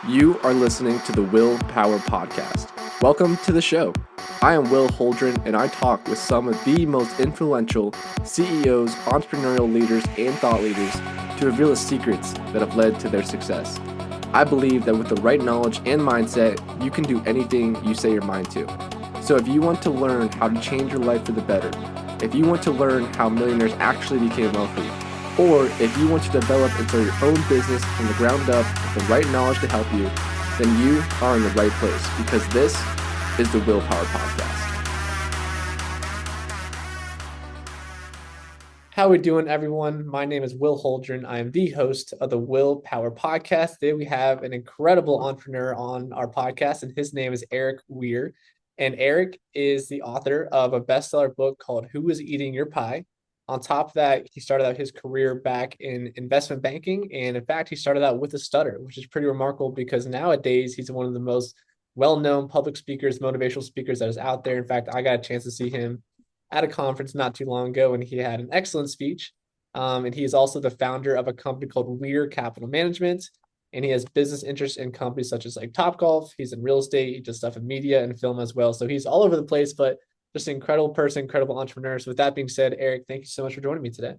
You are listening to the Will Power Podcast. Welcome to the show. I am Will Holdren, and I talk with some of the most influential CEOs, entrepreneurial leaders, and thought leaders to reveal the secrets that have led to their success. I believe that with the right knowledge and mindset, you can do anything you say your mind to. So if you want to learn how to change your life for the better, if you want to learn how millionaires actually became wealthy, or if you want to develop and start your own business from the ground up with the right knowledge to help you, then you are in the right place because this is the Willpower Podcast. How are we doing, everyone? My name is Will Holdren. I am the host of the Willpower Podcast. Today we have an incredible entrepreneur on our podcast, and his name is Erik Weir. And Erik is the author of a bestseller book called Who is Eating Your Pie? On top of that, he started out his career back in investment banking. And in fact, he started out with a stutter, which is pretty remarkable because nowadays he's one of the most well-known public speakers, motivational speakers that is out there. In fact, I got a chance to see him at a conference not too long ago, and he had an excellent speech. And he is also the founder of a company called Weir Capital Management. And he has business interests in companies such as like Topgolf. He's in real estate. He does stuff in media and film as well. So he's all over the place, but just an incredible person, incredible entrepreneur. So with that being said, Erik, thank you so much for joining me today.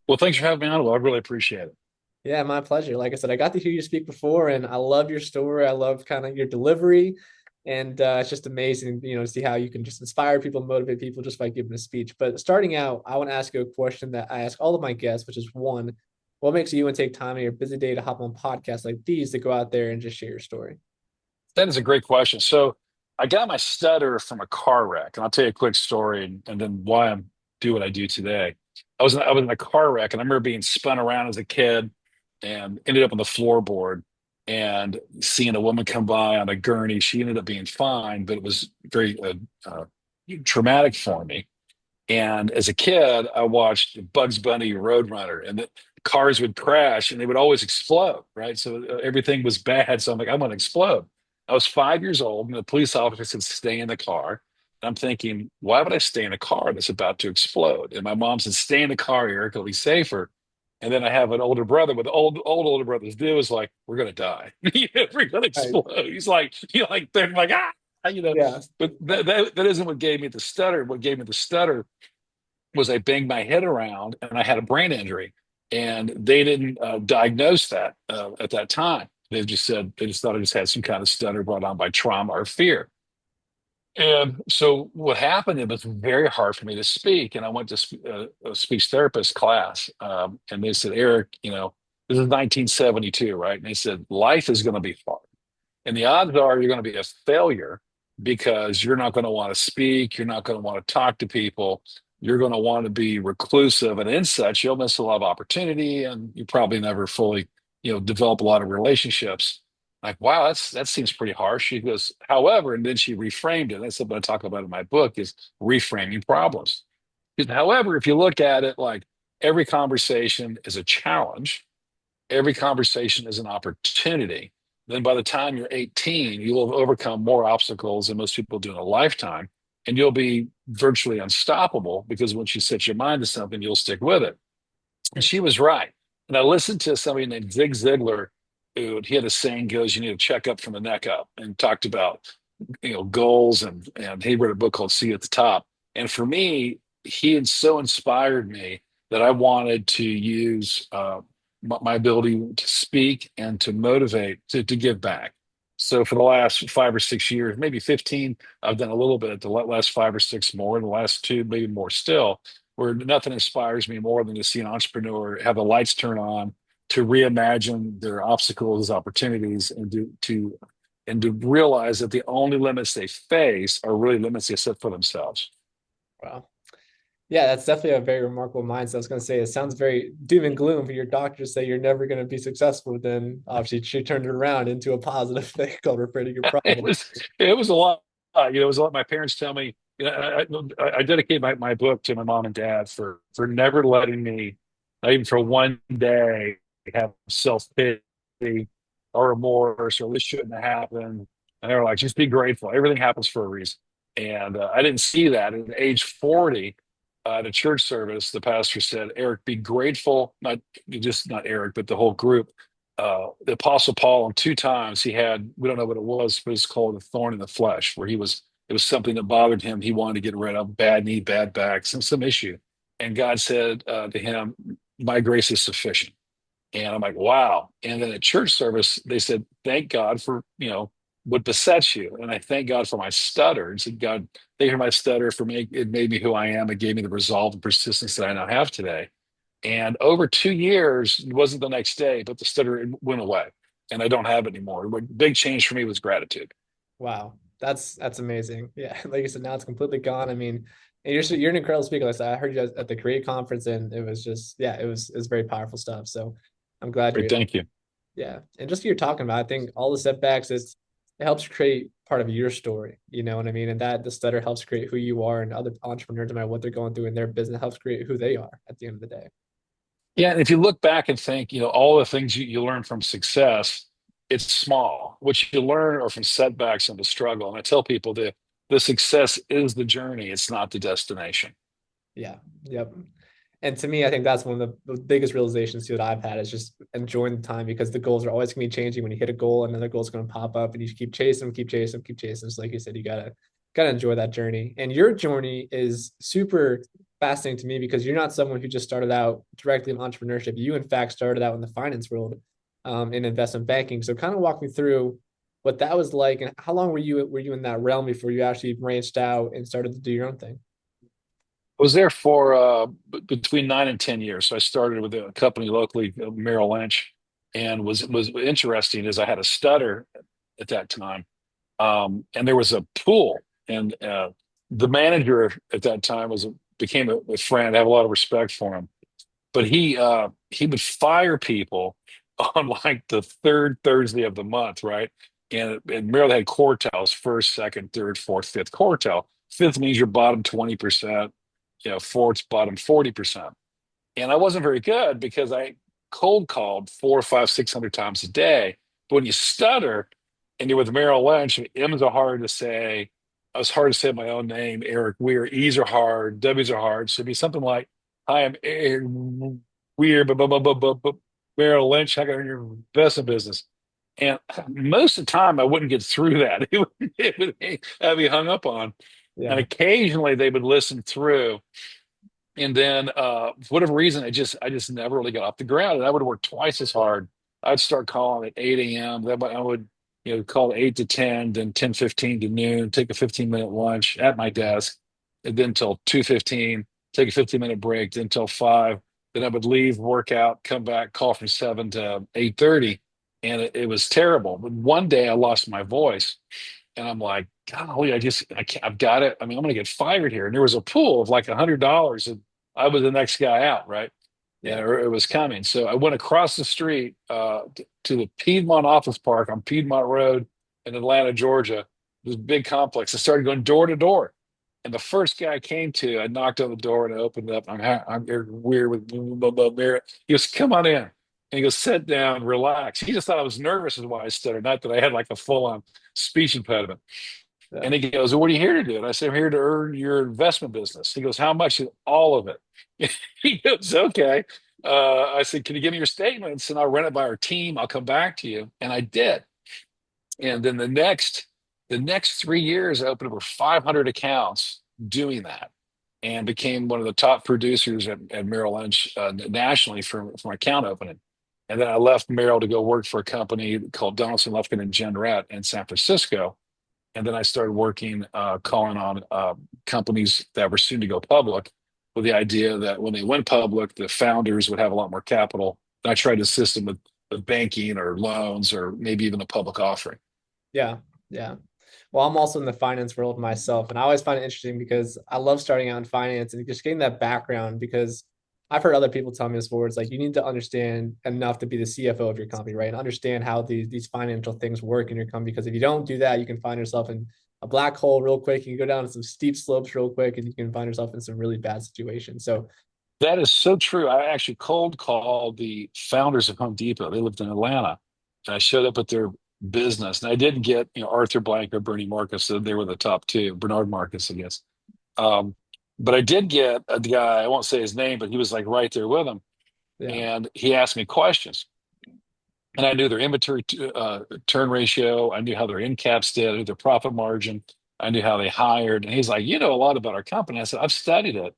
Well, thanks for having me on. Well, I really appreciate it. Yeah, my pleasure. Like I said, I got to hear you speak before, and I love your story. I love kind of your delivery, and it's just amazing, to see how you can just inspire people, motivate people just by giving a speech. But starting out, I want to ask you a question that I ask all of my guests, which is one, what makes you and take time in your busy day to hop on podcasts like these to go out there and just share your story? That is a great question. So I got my stutter from a car wreck, and I'll tell you a quick story and then why I do what I do today. I was in a car wreck, and I remember being spun around as a kid and ended up on the floorboard and seeing a woman come by on a gurney. She ended up being fine, but it was very traumatic for me. And as a kid, I watched Bugs Bunny Roadrunner, and the cars would crash and they would always explode, right? So everything was bad. So I'm like, I'm going to explode. I was 5 years old, and the police officer said, stay in the car. And I'm thinking, why would I stay in a car that's about to explode? And my mom said, stay in the car, Eric, it'll be safer. And then I have an older brother. What the old older brothers do is like, we're going to die. We're going to Right. explode. They're like, Yeah. but that isn't what gave me the stutter. What gave me the stutter was I banged my head around and I had a brain injury. And they didn't diagnose that at that time. They just thought I just had some kind of stutter brought on by trauma or fear. And so what happened, it was very hard for me to speak. And I went to a speech therapist class. And they said, Eric, this is 1972, right? And they said, life is going to be hard. And the odds are you're going to be a failure because you're not going to want to speak. You're not going to want to talk to people. You're going to want to be reclusive. And in such, you'll miss a lot of opportunity and you probably never fully, develop a lot of relationships. Like, wow, that seems pretty harsh. She goes, however, and then she reframed it. That's what I talk about in my book is reframing problems. However, if you look at it like every conversation is a challenge, every conversation is an opportunity. Then by the time you're 18, you will have overcome more obstacles than most people do in a lifetime. And you'll be virtually unstoppable because once you set your mind to something, you'll stick with it. And she was right. And I listened to somebody named Zig Ziglar, who he had a saying goes, you need to check up from the neck up, and talked about, goals. And he wrote a book called See You at the Top. And for me, he had so inspired me that I wanted to use my ability to speak and to motivate to give back. So for the last 5 or 6 years, maybe 15, I've done a little bit. The last 5 or 6 more, the last two, maybe more still, where nothing inspires me more than to see an entrepreneur have the lights turn on, to reimagine their obstacles as opportunities, and to realize that the only limits they face are really limits they set for themselves. Wow. Yeah, that's definitely a very remarkable mindset. I was going to say, it sounds very doom and gloom for your doctor to say you're never going to be successful. Then obviously she turned it around into a positive thing called refrating your it problem. was it was a lot. It was a lot. My parents tell me. I dedicate my book to my mom and dad for never letting me, not even for one day, have self pity or remorse or this shouldn't have happened. And they were like, just be grateful. Everything happens for a reason. And I didn't see that. At age 40, at a church service, the pastor said, Eric, be grateful, not Eric, but the whole group. the Apostle Paul, and two times he had, we don't know what it was, but it's called a thorn in the flesh, where it was something that bothered him. He wanted to get rid of, bad knee, bad back, some issue. And God said to him, my grace is sufficient. And I'm like, wow. And then at church service, they said, thank God for, what besets you. And I thank God for my stutter. And said, God, thank you for my stutter it made me who I am. It gave me the resolve and persistence that I now have today. And over 2 years, it wasn't the next day, but the stutter went away and I don't have it anymore. What big change for me was gratitude. Wow, that's amazing. Yeah, like you said, now it's completely gone. I mean, and you're an incredible speaker. Like I said, I heard you at the Create conference, and it was just yeah, it was very powerful stuff. So I'm glad you're Great. able. Thank you. Yeah, and just what you're talking about, I think all the setbacks, it helps create part of your story. You know what I mean? And that the stutter helps create who you are, and other entrepreneurs, no matter what they're going through in their business, helps create who they are at the end of the day. Yeah. And if you look back and think, all the things you learn from success, it's small. What you learn are from setbacks and the struggle. And I tell people that the success is the journey, it's not the destination. Yeah. Yep. And to me, I think that's one of the biggest realizations too that I've had is just enjoying the time because the goals are always going to be changing. When you hit a goal, another goal is going to pop up, and you keep chasing, keep chasing, keep chasing. So, like you said, you gotta enjoy that journey. And your journey is super fascinating to me because you're not someone who just started out directly in entrepreneurship. You, in fact, started out in the finance world, in investment banking. So, kind of walk me through what that was like, and how long were you in that realm before you actually branched out and started to do your own thing? I was there for between 9 and 10 years. So I started with a company locally, Merrill Lynch, and was interesting is I had a stutter at that time, and there was a pool, and the manager at that time became a friend. I have a lot of respect for him, but he would fire people on like the third Thursday of the month, right? And Merrill had quartiles: first, second, third, fourth, fifth quartile. Fifth means your bottom 20%, fourth's bottom 40%. And I wasn't very good because I cold called 400, 500, 600 times a day. But when you stutter and you're with Merrill Lynch, M's are hard to say. It's hard to say my own name, Erik Weir. E's are hard, W's are hard. So it'd be something like, hi, I'm Erik Weir, but Merrill Lynch, how can I earn your investment business? And most of the time, I wouldn't get through that. I'd be hung up on. And Yeah. occasionally they would listen through. And then for whatever reason, I just never really got off the ground. And I would work twice as hard. I'd start calling at 8 a.m. Then I would, call 8 to 10, then 10:15 to noon, take a 15-minute lunch at my desk, and then till 2:15, take a 15-minute break, then till 5. Then I would leave, work out, come back, call from 7 to 8:30. And it was terrible. But one day I lost my voice. And I'm like, golly, I can't, I've got it. I mean, I'm going to get fired here. And there was a pool of like $100, and I was the next guy out, right? Yeah. Or it was coming. So I went across the street to the Piedmont Office Park on Piedmont Road in Atlanta, Georgia. This big complex. I started going door to door. And the first guy I came to, I knocked on the door and I opened up. I'm here weird with blah, blah, blah. He goes, come on in. And he goes, sit down, relax. He just thought I was nervous is why I stuttered, not that I had like a full on speech impediment. Yeah. And he goes, well, what are you here to do? And I said, I'm here to earn your investment business. He goes, how much? He goes, all of it. He goes, okay. I said, can you give me your statements and I'll run it by our team. I'll come back to you. And I did. And then the next 3 years, I opened over 500 accounts doing that and became one of the top producers at Merrill Lynch nationally for account opening. And then I left Merrill to go work for a company called Donaldson, Lufkin and Jenrette in San Francisco. And then I started working, calling on companies that were soon to go public with the idea that when they went public, the founders would have a lot more capital. And I tried to assist them with banking or loans or maybe even a public offering. Yeah. Yeah. Well, I'm also in the finance world myself, and I always find it interesting because I love starting out in finance and just getting that background because I've heard other people tell me this before. It's like you need to understand enough to be the CFO of your company, right? And understand how these financial things work in your company. Because if you don't do that, you can find yourself in a black hole real quick. You can go down some steep slopes real quick, and you can find yourself in some really bad situations. So That is so true. I actually cold called the founders of Home Depot. They lived in Atlanta. And I showed up at their business. And I didn't get, Arthur Blank or Bernie Marcus. So they were the top two. Bernard Marcus, I guess. Um, but I did get a guy, I won't say his name, but he was like right there with him. yeah, And he asked me questions. and I knew their inventory turn ratio. I knew how their end caps did. I knew their profit margin. I knew how they hired. And he's like, you know a lot about our company. I said, I've studied it,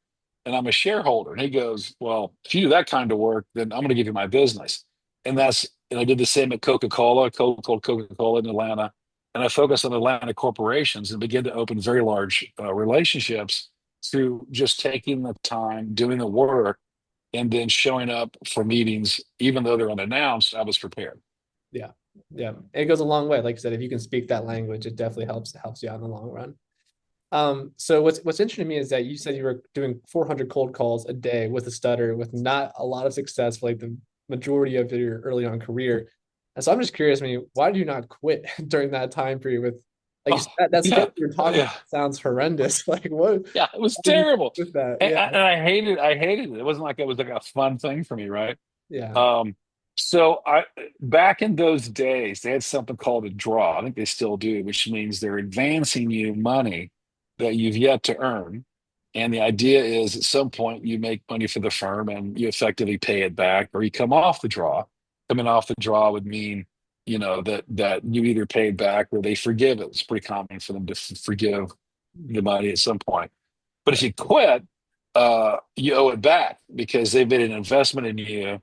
and I'm a shareholder. And he goes, well, if you do that kind of work, then I'm going to give you my business. And I did the same at Coca-Cola. Coca-Cola in Atlanta, and I focused on Atlanta corporations and began to open very large relationships through just taking the time, doing the work, and then showing up for meetings, even though they're unannounced. I was prepared. Yeah. Yeah. It goes a long way. Like I said, if you can speak that language, it definitely helps you out in the long run. So what's interesting to me is that you said you were doing 400 cold calls a day with a stutter, with not a lot of success for like the majority of your early on career. And so I'm just curious, I mean, why did you not quit during that time period with, like you Oh, said, that yeah, skill you're talking yeah, about sounds horrendous. Like what yeah. It was how did you terrible, with that? and, Yeah. and I hated. I hated it. It wasn't like it was like a fun thing for me, right? Yeah. Um, so I back in those days, they had something called a draw. I think they still do, which means they're advancing you money that you've yet to earn. And the idea is at some point you make money for the firm and you effectively pay it back, or you come off the draw. Coming off the draw would mean, that you either pay it back or they forgive it. It's pretty common for them to forgive the money at some point. But Yeah. if you quit, you owe it back because they've made an investment in you, Right.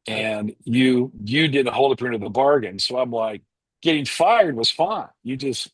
and you didn't hold up your end of the bargain. So I'm like, getting fired was fine. You just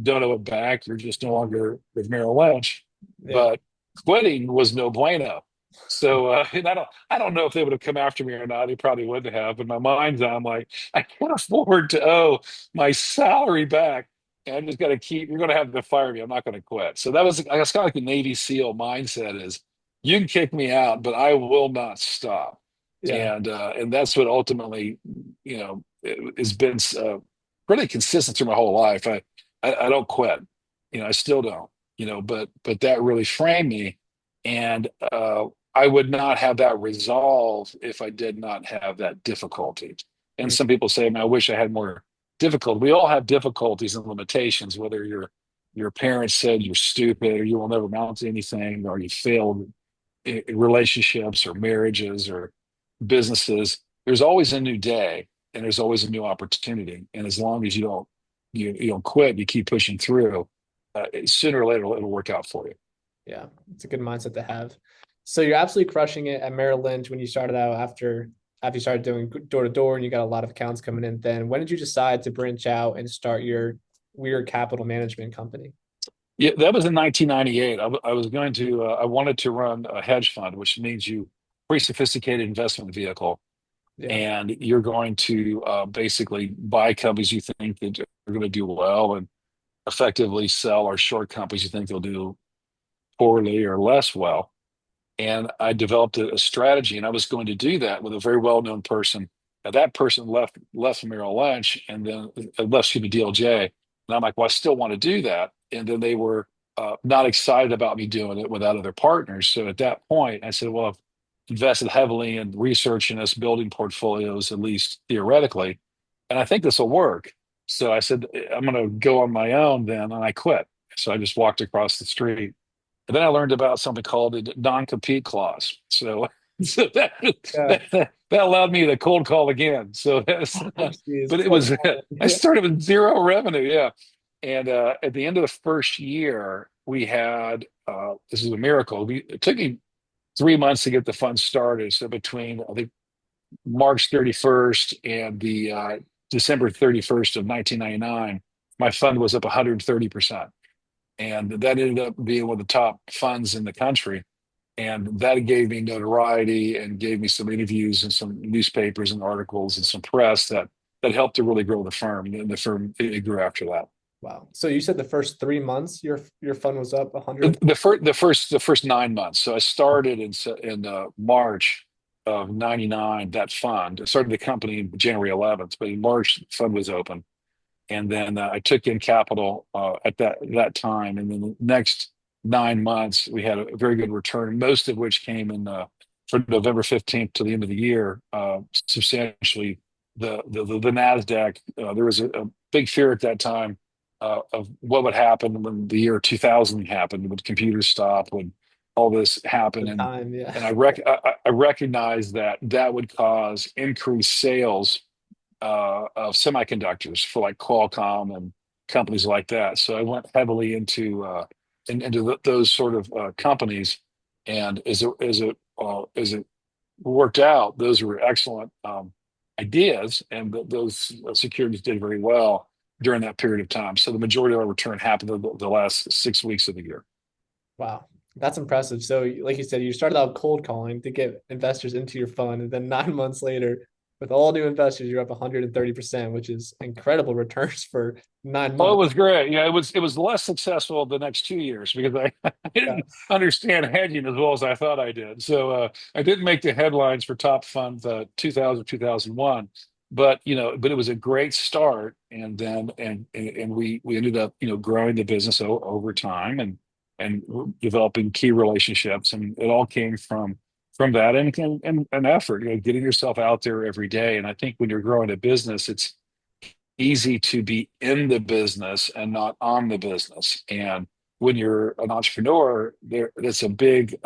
don't owe it back. You're just no longer with Merrill Lynch. Yeah. But quitting was no bueno. So and I don't know if they would have come after me or not. They probably wouldn't have. In my mind's eye, I'm like, I can't afford to owe my salary back. And I'm just gonna keep. You're gonna have to fire me. I'm not gonna quit. So that's kind of like the Navy SEAL mindset is, you can kick me out, but I will not stop. Yeah. And that's what ultimately, has been pretty consistent through my whole life. I don't quit. I still don't. But that really framed me, and I would not have that resolve if I did not have that difficulty. And Mm. some people say, "Man, I wish I had more difficult." We all have difficulties and limitations, whether your parents said you're stupid or you will never amount to anything, or you failed in relationships or marriages or businesses. There's always a new day, and there's always a new opportunity. And as long as you don't quit, you keep pushing through. Sooner or later, it'll work out for you. Yeah. It's a good mindset to have. So you're absolutely crushing it at Merrill Lynch when you started out after you started doing door to door and you got a lot of accounts coming in. Then when did you decide to branch out and start your Weird Capital Management company? Yeah, that was in 1998. I was going to. I wanted to run a hedge fund, which means you pretty sophisticated investment vehicle, Yeah. and you're going to basically buy companies you think that are going to do well, and effectively sell or short companies you think they'll do poorly or less well. And I developed a strategy, and I was going to do that with a very well-known person. Now, that person left Merrill Lynch, and then left, excuse me, DLJ. And I'm like, well, I still want to do that. And then they were not excited about me doing it without other partners. So at that point, I said, well, I've invested heavily in research and us building portfolios, at least theoretically, and I think this will work. So I said, I'm going to go on my own then, and I quit. So I just walked across the street, and then I learned about something called a non-compete clause. So, so Yeah. that allowed me to cold call again. So Oh, geez. but it Cold was calling. I Yeah. started with zero revenue. Yeah, and at the end of the first year, we had this is a miracle. It took me 3 months to get the fund started. So between I think March 31st and the December 31st of 1999, my fund was up 130%. And that ended up being one of the top funds in the country. And that gave me notoriety and gave me some interviews and some newspapers and articles and some press that helped to really grow the firm. And the firm it grew after that. Wow. So you said the first 3 months your fund was up The, 100. the first the first 9 months. So I started in March of '99. That fund. I started the company January 11th, but in March the fund was open. And then I took in capital at that time, and then the next 9 months we had a very good return, most of which came in from November 15th to the end of the year. Substantially, the Nasdaq. There was a big fear at that time of what would happen when the year 2000 happened, when computers stopped, when all this The happened, and time. Yeah. and I recognized that that would cause increased sales of semiconductors for like Qualcomm and companies like that. So I went heavily into those sort of companies, and as it worked out, those were excellent ideas, and those securities did very well during that period of time. So the majority of our return happened the last 6 weeks of the year. Wow, that's impressive. So, like you said, you started out cold calling to get investors into your fund, and then 9 months later, with all new investors, you're up 130%, which is incredible returns for nine Oh, it months. was great. Yeah, it was less successful the next 2 years because I Yeah, didn't understand hedging as well as I thought I did. So I didn't make the headlines for Top Fund 2000 2001, but it was a great start. And then and we ended up growing the business over time and developing key relationships, and it all came from that and effort, getting yourself out there every day. And I think when you're growing a business, it's easy to be in the business and not on the business. And when you're an entrepreneur, that's a big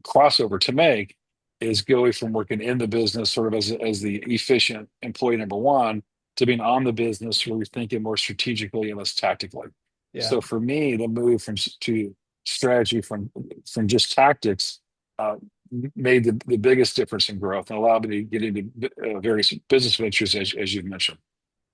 crossover to make, is going from working in the business sort of as the efficient employee number one to being on the business where you're thinking more strategically and less tactically. yeah, So for me, the move to strategy from just tactics uh, made the biggest difference in growth and allowed me to get into various business ventures, as you've mentioned.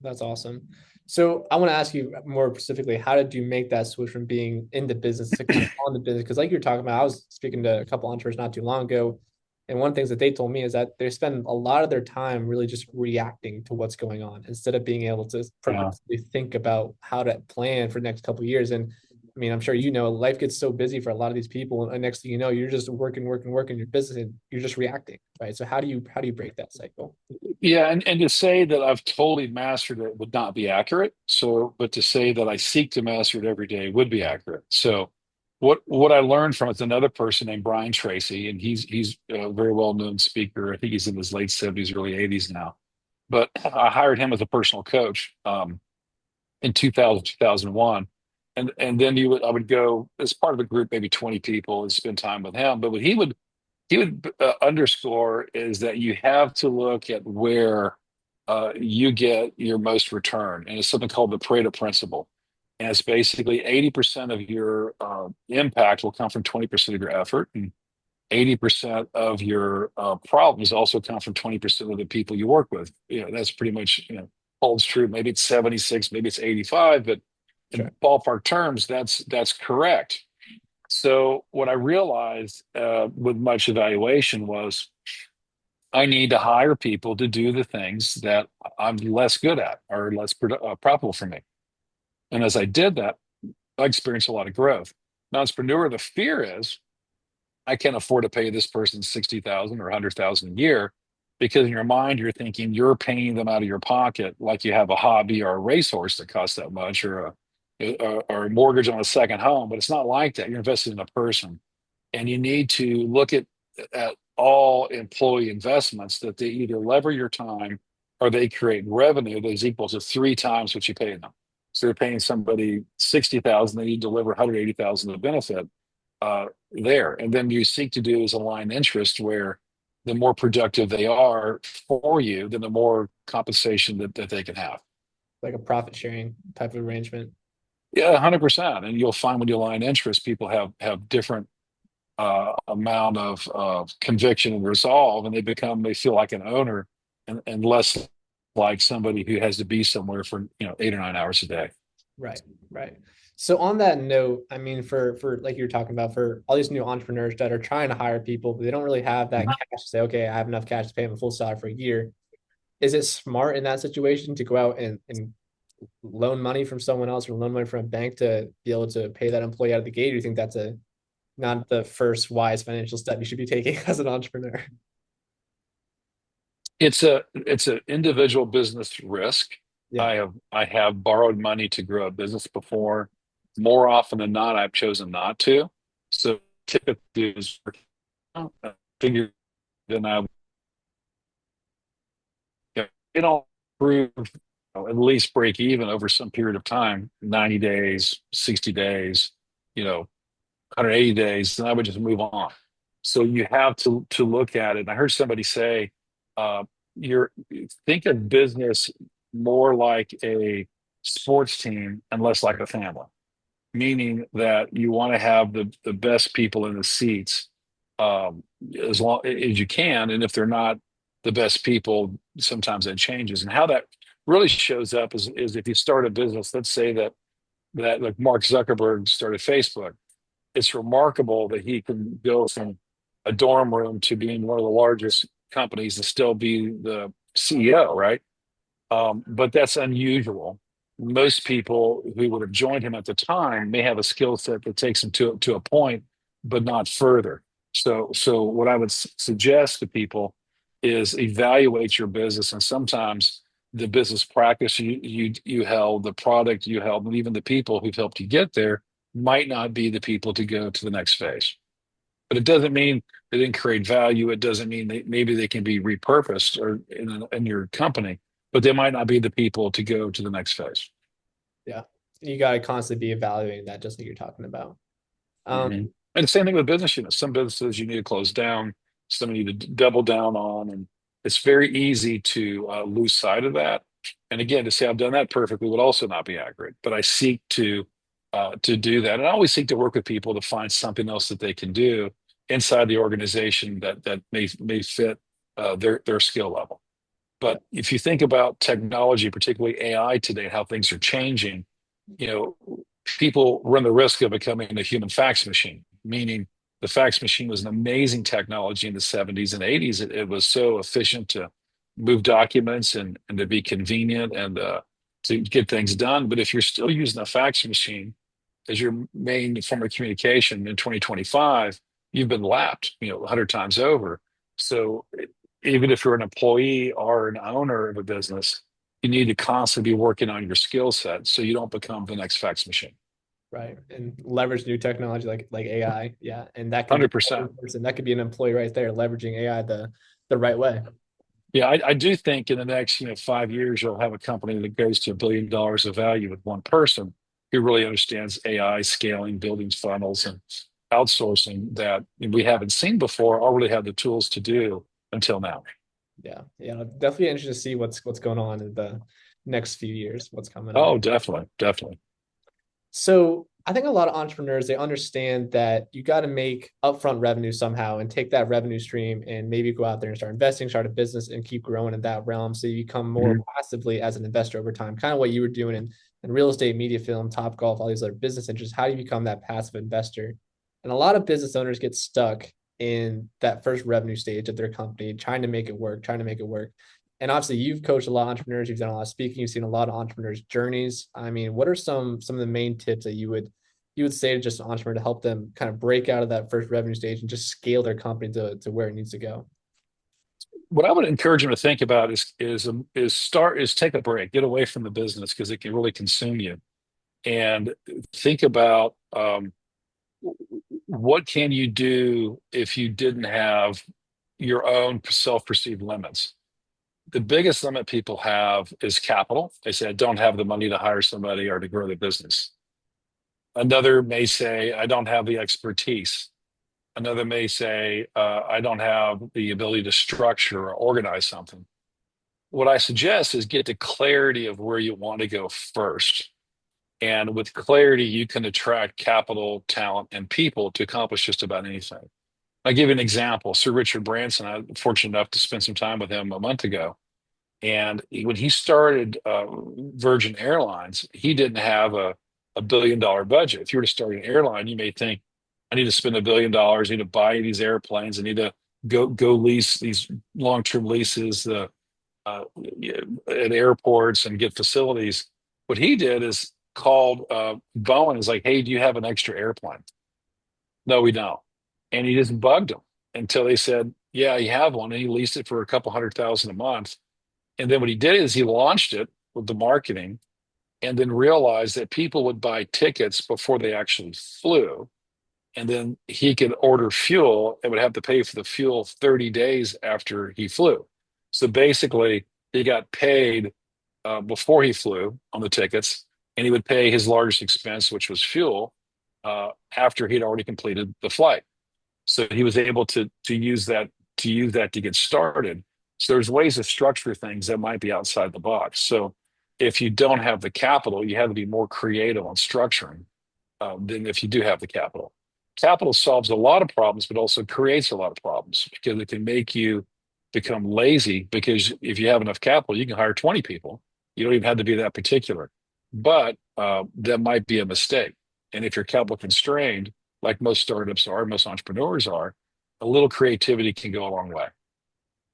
that's awesome. So, I want to ask you more specifically, how did you make that switch from being in the business to kind of on the business? Because, like you're talking about, I was speaking to a couple entrepreneurs not too long ago, and one of the things that they told me is that they spend a lot of their time really just reacting to what's going on instead of being able to Yeah. progressively think about how to plan for the next couple of years. And I mean, I'm sure life gets so busy for a lot of these people, and next thing you know, you're just working, working, working your business, and you're just reacting, right? So how do you break that cycle? Yeah, and to say that I've totally mastered it would not be accurate. So, but to say that I seek to master it every day would be accurate. So, what I learned from it's another person named Brian Tracy, and he's a very well known speaker. I think he's in his late 70s, early 80s now. But I hired him as a personal coach in 2000 2001, and then I would go as part of a group, maybe 20 people, and spend time with him. But what he would underscore is that you have to look at where you get your most return. And it's something called the Pareto principle. And it's basically 80% of your impact will come from 20% of your effort. And 80% of your problems also come from 20% of the people you work with. That's pretty much, holds true. Maybe it's 76, maybe it's 85, but in Sure. ballpark terms, that's correct. So what I realized with much evaluation was I need to hire people to do the things that I'm less good at or less profitable for me. And as I did that, I experienced a lot of growth. Now, entrepreneur, the fear is I can't afford to pay this person 60,000 or 100,000 a year, because in your mind you're thinking you're paying them out of your pocket like you have a hobby or a racehorse that costs that much, or a mortgage on a second home. But it's not like that. You're invested in a person, and you need to look at all employee investments that they either lever your time or they create revenue that is equal to three times what you pay them. So you're paying somebody 60,000, they need to deliver 180,000 of benefit there. And then you seek to do is align interest where the more productive they are for you, then the more compensation that they can have. Like a profit sharing type of arrangement. Yeah, 100%. And you'll find when you align interest, people have different amount of conviction and resolve, and they feel like an owner, and less like somebody who has to be somewhere for 8 or 9 hours a day. Right, right. So on that note, I mean, for like you're talking about, for all these new entrepreneurs that are trying to hire people, but they don't really have that cash to say, okay, I have enough cash to pay them a full salary for a year. Is it smart in that situation to go out and loan money from someone else or loan money from a bank to be able to pay that employee out of the gate? Or do you think that's not the first wise financial step you should be taking as an entrepreneur? It's an individual business risk. Yeah. I have borrowed money to grow a business before. More often than not, I've chosen not to. So typically, is figure then I it all prove at least break even over some period of time, 90 days, 60 days, 180 days, then I would just move on. So you have to look at it. And I heard somebody say, you're think of business more like a sports team and less like a family, meaning that you want to have the best people in the seats as long as you can. And if they're not the best people, sometimes that changes. And how that really shows up is if you start a business, let's say that like Mark Zuckerberg started Facebook. It's remarkable that he can go from a dorm room to being one of the largest companies and still be the CEO, right? But that's unusual. Most people who would have joined him at the time may have a skill set that takes them to a point, but not further. So what I would suggest to people is evaluate your business, and sometimes the business practice you held, the product you held, and even the people who've helped you get there might not be the people to go to the next phase. But it doesn't mean they didn't create value. It doesn't mean maybe they can be repurposed or in your company, but they might not be the people to go to the next phase. Yeah. You got to constantly be evaluating that, just like you're talking about. Hmm. And the same thing with business units. Some businesses you need to close down, some you need to double down on, and it's very easy to lose sight of that. And again, to say I've done that perfectly would also not be accurate. But I seek to do that, and I always seek to work with people to find something else that they can do inside the organization that may fit their skill level. Yeah. But if you think about technology, particularly AI today, how things are changing, you know, people run the risk of becoming a human fax machine, meaning the fax machine was an amazing technology in the 70s and 80s. It was so efficient to move documents and to be convenient and to get things done. But if you're still using a fax machine as your main form of communication in 2025, you've been lapped, 100 times over. So even if you're an employee or an owner of a business, you need to constantly be working on your skill set so you don't become the next fax machine. Right. And leverage new technology like AI. Yeah. And that could be every 100%. person, that could be an employee right there, leveraging AI the right way. Yeah, I do think in the next 5 years you'll have a company that goes to $1 billion of value with one person who really understands AI scaling, building funnels, and outsourcing that we haven't seen before or really have the tools to do until now. Yeah. Yeah. Definitely interested to see what's going on in the next few years, what's coming up. Oh, definitely, definitely. So I think a lot of entrepreneurs, they understand that you got to make upfront revenue somehow and take that revenue stream and maybe go out there and start investing, start a business and keep growing in that realm. So you become more Mhm. passively as an investor over time, kind of what you were doing in real estate, media, film, Topgolf, all these other business interests. How do you become that passive investor? And a lot of business owners get stuck in that first revenue stage of their company, trying to make it work, trying to make it work. And obviously, you've coached a lot of entrepreneurs, you've done a lot of speaking, you've seen a lot of entrepreneurs' journeys. I mean, what are some of the main tips that you would say to just an entrepreneur to help them kind of break out of that first revenue stage and just scale their company to where it needs to go? What I would encourage them to think about is take a break, get away from the business because it can really consume you, and think about what can you do if you didn't have your own self-perceived limits. The biggest limit people have is capital. They say, I don't have the money to hire somebody or to grow the business. Another may say, I don't have the expertise. Another may say, I don't have the ability to structure or organize something. What I suggest is get to clarity of where you want to go first. And with clarity, you can attract capital, talent, and people to accomplish just about anything. I'll give you an example. Sir Richard Branson, I was fortunate enough to spend some time with him a month ago. And when he started Virgin Airlines, he didn't have a $1 billion budget. If you were to start an airline, you may think, I need to spend $1 billion, I need to buy these airplanes, I need to go lease these long-term leases at airports and get facilities. What he did is called Boeing, is like, hey, do you have an extra airplane? No, we don't. And he just bugged them until they said, yeah, you have one. And he leased it for a couple 100,000 a month. And then what he did is he launched it with the marketing and then realized that people would buy tickets before they actually flew. And then he could order fuel and would have to pay for the fuel 30 days after he flew. So basically, he got paid before he flew on the tickets, and he would pay his largest expense, which was fuel, after he'd already completed the flight. So he was able to use that to get started. So there's ways to structure things that might be outside the box. So if you don't have the capital, you have to be more creative on structuring than if you do have the capital. Capital solves a lot of problems, but also creates a lot of problems because it can make you become lazy. Because if you have enough capital, you can hire 20 people. You don't even have to be that particular. But that might be a mistake. And if you're capital constrained, like most startups are, most entrepreneurs are, a little creativity can go a long way.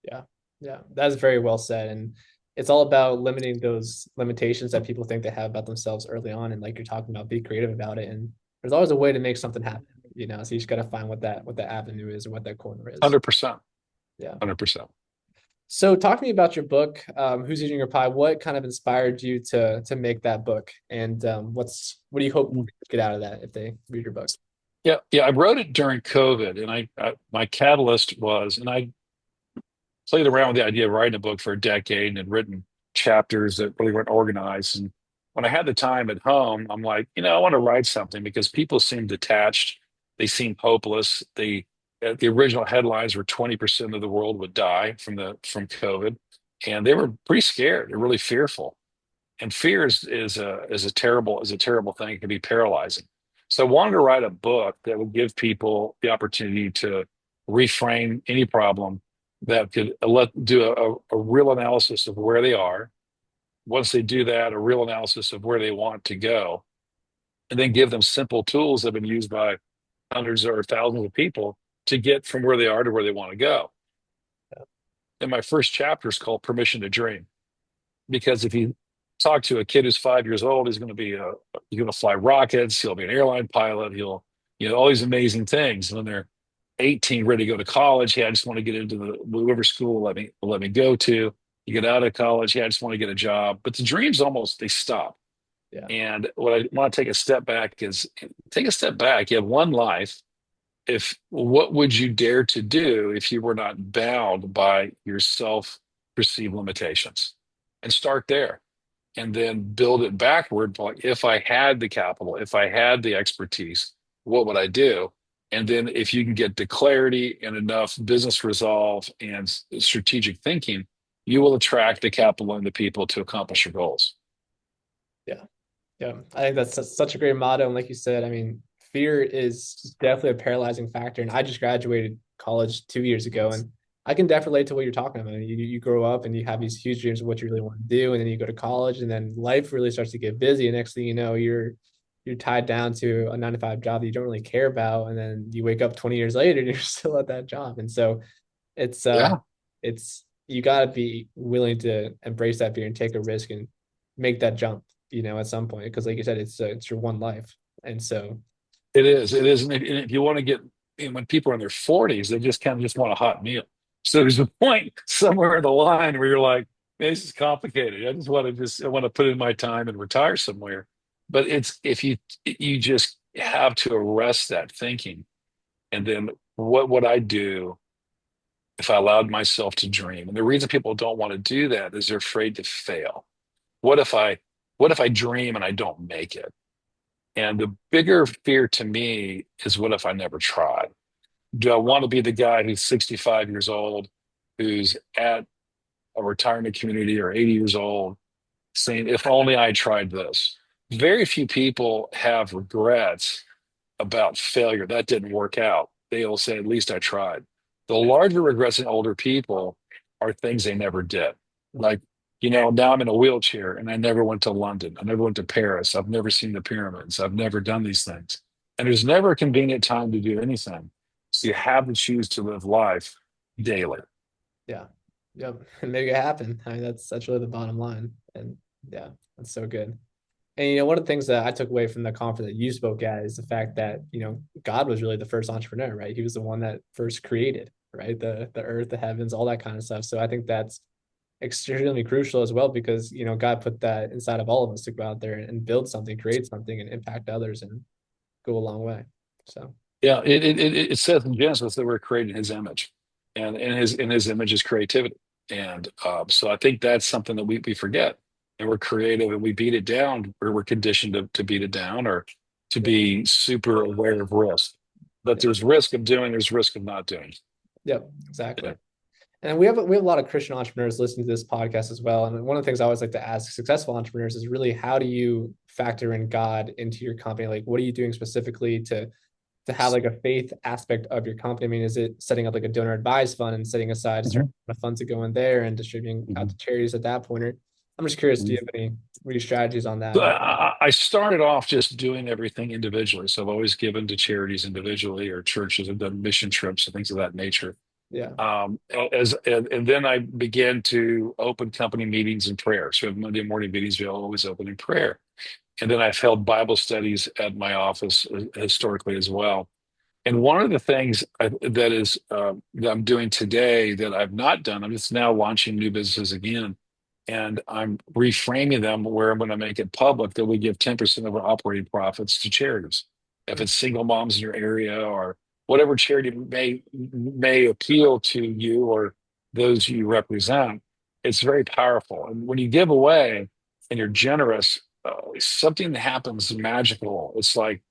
Yeah. Yeah. That's very well said. And it's all about limiting those limitations that people think they have about themselves early on. And like you're talking about, be creative about it. And there's always a way to make something happen, you know. So you just got to find what that avenue is or what that corner is. 100%. Yeah. 100%. So talk to me about your book, Who's Eating Your Pie? What kind of inspired you to make that book? And what do you hope to get out of that if they read your book? Yeah, yeah. I wrote it during COVID, and I my catalyst was, and I played around with the idea of writing a book for a decade and had written chapters that really weren't organized. And when I had the time at home, I'm like, I want to write something because people seem detached. They seem hopeless. The original headlines were 20% of the world would die from COVID, and they were pretty scared. They're really fearful, and fear is a terrible thing. It can be paralyzing. So I wanted to write a book that would give people the opportunity to reframe any problem, that could do a real analysis of where they are. Once they do that, a real analysis of where they want to go, and then give them simple tools that have been used by hundreds or thousands of people to get from where they are to where they want to go. And my first chapter is called Permission to Dream, because if you talk to a kid who's 5 years old, he's going to fly rockets, he'll be an airline pilot, he'll all these amazing things. And when they're 18, ready to go to college, hey, I just want to get into the whatever school let me go to. You get out of college, hey, I just want to get a job. But the dreams almost they stop. Yeah. And what I want to take a step back is take a step back. You have one life. If what would you dare to do if you were not bound by your self-perceived limitations? And start there, and then build it backward. Like, if I had the capital, if I had the expertise, what would I do? And then if you can get the clarity and enough business resolve and strategic thinking, you will attract the capital and the people to accomplish your goals. Yeah. Yeah. I think that's such a great motto. And like you said, I mean, fear is definitely a paralyzing factor. And I just graduated college 2 years ago, and I can definitely relate to what you're talking about. You grow up and you have these huge dreams of what you really want to do, and then you go to college, and then life really starts to get busy. And next thing you know, you're tied down to a 9 to 5 job that you don't really care about, and then you wake up 20 years later and you're still at that job. And so it's Yeah, it's you got to be willing to embrace that fear and take a risk and make that jump, at some point, because like you said, it's your one life. And so it is. It is. And if you want to get, when people are in their 40s, they just kind of just want a hot meal. So there's a point somewhere in the line where you're like, "Man, this is complicated. I want to put in my time and retire somewhere." But it's if you just have to arrest that thinking, and then what would I do if I allowed myself to dream? And the reason people don't want to do that is they're afraid to fail. What if I what if I dream and I don't make it? And the bigger fear to me is, what if I never tried? Do I want to be the guy who's 65 years old, who's at a retirement community, or 80 years old, saying, if only I tried this? Very few people have regrets about failure. That didn't work out. They'll say, at least I tried. The larger regrets in older people are things they never did. Like, now I'm in a wheelchair and I never went to London. I never went to Paris. I've never seen the pyramids. I've never done these things. And there's never a convenient time to do anything. So you have to choose to live life daily. yeah, yep, and make it happen. I mean, that's really the bottom line. And yeah, that's so good. And one of the things that I took away from the conference that you spoke at is the fact that God was really the first entrepreneur, right? He was the one that first created, right, the earth, the heavens, all that kind of stuff. So I think that's extremely crucial as well, because God put that inside of all of us to go out there and build something, create something, and impact others and go a long way. So Yeah, it says in Genesis that we're created in His image, and in His image is creativity, and so I think that's something that we forget, and we're creative and we beat it down, or we're conditioned to beat it down, or to be super aware of risk. But yeah, there's risk of doing, there's risk of not doing. yep, exactly. Yeah. And we have a lot of Christian entrepreneurs listening to this podcast as well. And one of the things I always like to ask successful entrepreneurs is really how do you factor in God into your company? Like, what are you doing specifically to have like a faith aspect of your company? I mean, is it setting up like a donor advised fund and setting aside a certain Mhm. amount of funds to go in there and distributing out to Mhm. charities at that point? Or I'm just curious, do you have any strategies on So that? I started off just doing everything individually. So I've always given to charities individually or churches. I've done mission trips and things of that nature. Yeah. And then I began to open company meetings and prayer. So we have Monday morning meetings. We always open in prayer. And then I've held Bible studies at my office historically as well. And one of the things that I'm doing today that I've not done, I'm just now launching new businesses again, and I'm reframing them where I'm going to make it public that we give 10% of our operating profits to charities. If it's single moms in your area or whatever charity may appeal to you or those you represent, it's very powerful. And when you give away and you're generous, something happens magical. It's like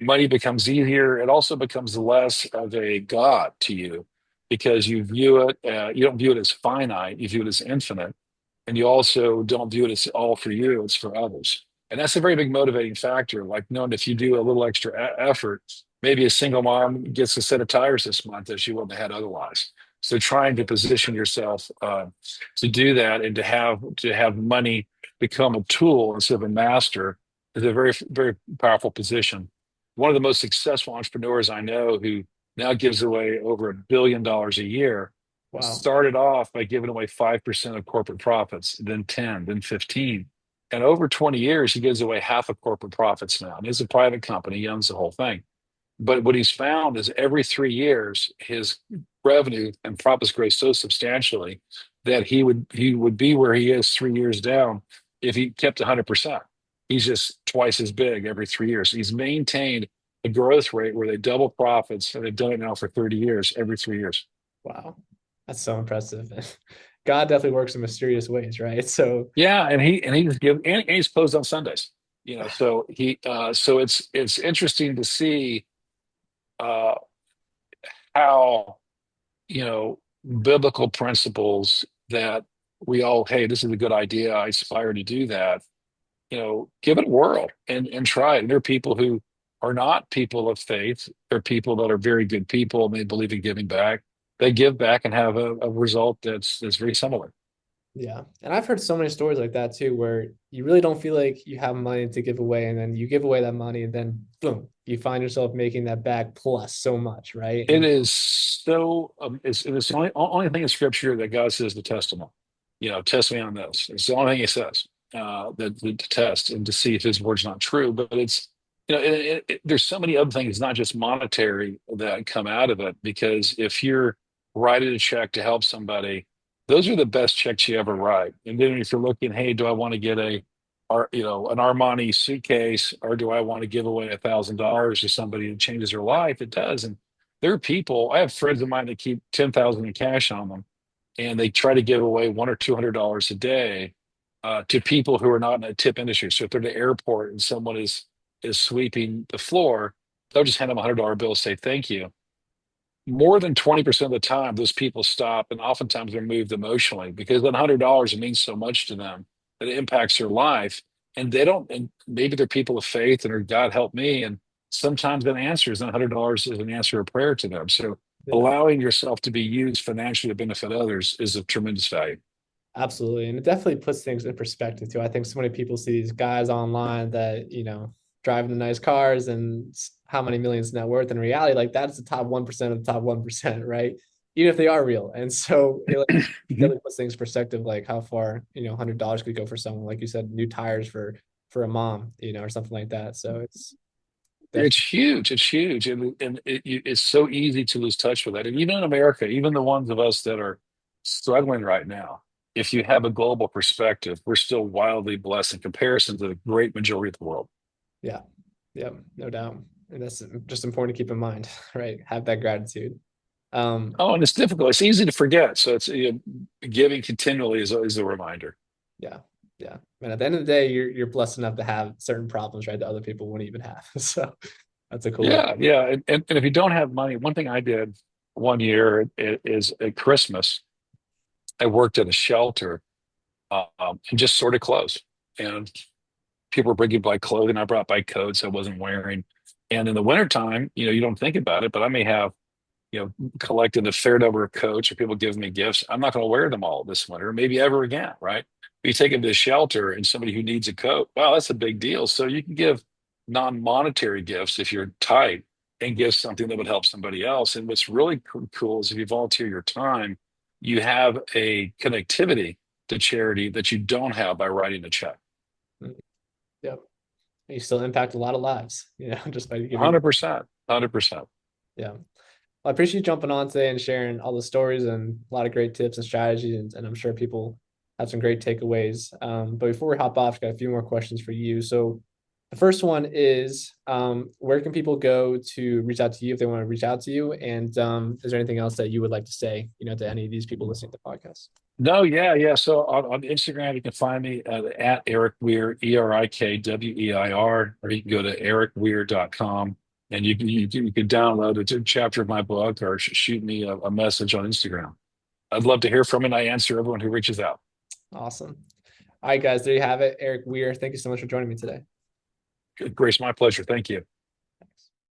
money becomes easier. It also becomes less of a god to you because you don't view it as finite, you view it as infinite. And you also don't view it as all for you, it's for others. And that's a very big motivating factor. Like knowing if you do a little extra effort, maybe a single mom gets a set of tires this month that she wouldn't have had otherwise. So trying to position yourself to do that and to have money become a tool instead of a master is a very, very powerful position. One of the most successful entrepreneurs I know who now gives away over $1 billion a year Wow. started off by giving away 5% of corporate profits, then 10, then 15. And over 20 years, he gives away half of corporate profits now. And he's a private company, he owns the whole thing. But what he's found is every 3 years, his revenue and profits grow so substantially that he would be where he is 3 years down if he kept 100%. He's just twice as big every 3 years. He's maintained a growth rate where they double profits, and they've done it now for 30 years, every 3 years. Wow. That's so impressive. God definitely works in mysterious ways, right? So Yeah, and he just give and he's closed on Sundays. So it's interesting to see uh how you know biblical principles that we all, hey, this is a good idea. I aspire to do that. Give it a whirl and try it. And there are people who are not people of faith. There are people that are very good people and they believe in giving back. They give back and have a result that's very similar. yeah. And I've heard so many stories like that too, where you really don't feel like you have money to give away, and then you give away that money, and then boom, you find yourself making that back plus so much, right? It And is so. It's the only thing in Scripture that God says to test them. Test me on this. It's the only thing He says that to test and to see if His word's not true. But it's there's so many other things, not just monetary, that come out of it. Because if you're writing a check to help somebody, those are the best checks you ever write. And then if you're looking, hey, do I want to get an Armani suitcase, or do I want to give away $1,000 to somebody that changes their life? It does. And there are people, I have friends of mine that keep 10,000 in cash on them, and they try to give away $100 or $200 a day to people who are not in a tip industry. So if they're at the airport and someone is sweeping the floor, they'll just hand them a $100 bill and say thank you. More than 20% of the time, those people stop, and oftentimes they're moved emotionally because that $100 means so much to them that it impacts their life. And they don't, and maybe they're people of faith and are God help me. And sometimes that answer is that $100 is an answer of prayer to them. So yeah, allowing yourself to be used financially to benefit others is of tremendous value. absolutely. And it definitely puts things in perspective too. I think so many people see these guys online that, driving the nice cars and how many millions net worth. In reality, like that's the top 1% of the top 1%, right? Even if they are real. And so it like Mhm. definitely puts things in perspective, like how far, $100 could go for someone, like you said, new tires for a mom, or something like that. So it's It's definitely, huge. It's huge. And it's so easy to lose touch with that. And even in America, even the ones of us that are struggling right now, if you have a global perspective, we're still wildly blessed in comparison to the great majority of the world. yeah, yeah, no doubt. And that's just important to keep in mind, right? Have that gratitude. Um, Oh, and it's difficult. It's easy to forget. So giving continually is a reminder. Yeah. Yeah. And at the end of the day, you're blessed enough to have certain problems, right? That other people wouldn't even have. So that's a cool way. Yeah, yeah. And if you don't have money, one thing I did one year, it is at Christmas. I worked at a shelter and just sorted clothes. And people were bringing by clothing. I brought by coats I wasn't wearing. And in the wintertime, you don't think about it, but I may have, collected a fair number of coats or people give me gifts. I'm not going to wear them all this winter, maybe ever again, right? But you take them to a shelter and somebody who needs a coat, wow, that's a big deal. So you can give non-monetary gifts if you're tight and give something that would help somebody else. And what's really cool is if you volunteer your time, you have a connectivity to charity that you don't have by writing a check. Mm. Yep. You still impact a lot of lives, just by giving. 100%, 100%. Yeah. Well, I appreciate you jumping on today and sharing all the stories and a lot of great tips and strategies. And I'm sure people have some great takeaways. But before we hop off, I've got a few more questions for you. So the first one is, where can people go to reach out to you if they want to reach out to you? And is there anything else that you would like to say, to any of these people listening to the podcast? No, yeah, yeah. So on Instagram, you can find me at Erik Weir, ErikWeir, or you can go to erikweir.com and you can download a chapter of my book or shoot me a message on Instagram. I'd love to hear from you, and I answer everyone who reaches out. Awesome. All right, guys, there you have it. Erik Weir, thank you so much for joining me today. Grace, my pleasure. Thank you.